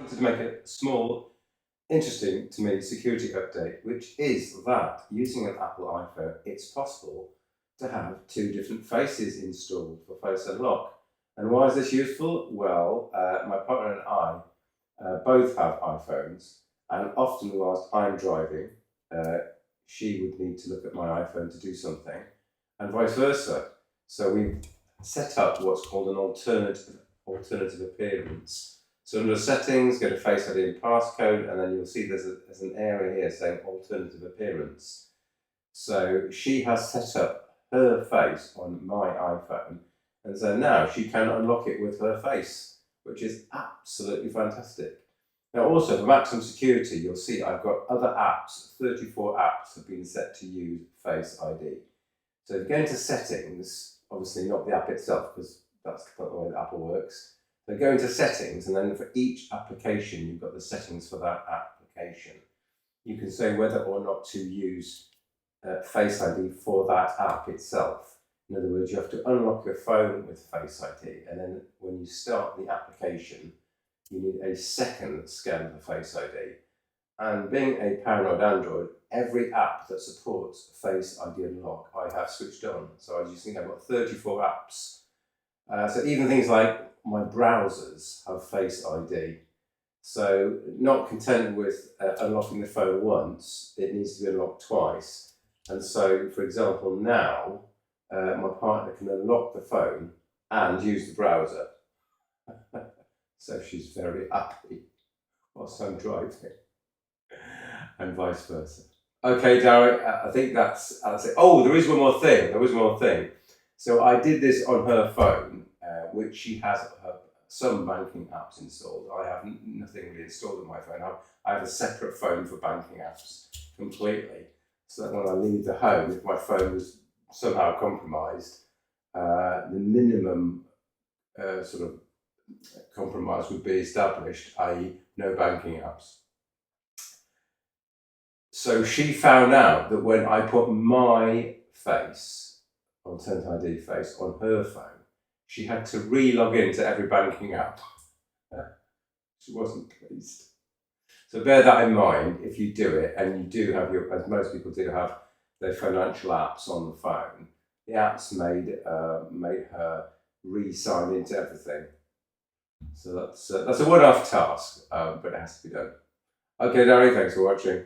Wanted to make a small, interesting to me security update, which is that using an Apple iPhone, it's possible to have two different faces installed for Face Unlock. And why is this useful? Well, my partner and I both have iPhones, and often whilst I'm driving, uh, she would need to look at my iPhone to do something, and vice versa. So we've set up what's called an alternative appearance. So under settings, go to Face ID and passcode, and then you'll see there's an area here saying alternative appearance. So she has set up her face on my iPhone, and so now she can unlock it with her face, which is absolutely fantastic. Now also for maximum security, you'll see I've got other apps, 34 apps have been set to use Face ID. So if you go into settings, obviously not the app itself, because that's not the way that Apple works. So go into settings, and then for each application, you've got the settings for that application. You can say whether or not to use Face ID for that app itself. In other words, you have to unlock your phone with Face ID, and then when you start the application, you need a second scan of the Face ID. And being a paranoid Android, every app that supports Face ID Unlock, I have switched on. So as you see, I've got 34 apps. So even things like my browsers have Face ID. So not content with unlocking the phone once, it needs to be unlocked twice. And so, for example, now my partner can unlock the phone and use the browser. So she's very happy whilst I'm driving, and vice versa. Okay, Derek, I think that's it. Oh, there is one more thing. So I did this on her phone, which she has some banking apps installed. I have nothing really installed on my phone. I have a separate phone for banking apps completely. So that when I leave the home, if my phone was somehow compromised, the minimum sort of compromise would be established, i.e. no banking apps. So she found out that when I put my face, Alternative ID face, on her phone, she had to re-log into every banking app. She wasn't pleased. So bear that in mind if you do it, and you do have as most people do, have their financial apps on the phone. The apps made her re-sign into everything. So that's a one-off task, but it has to be done. Okay, Darry, thanks for watching.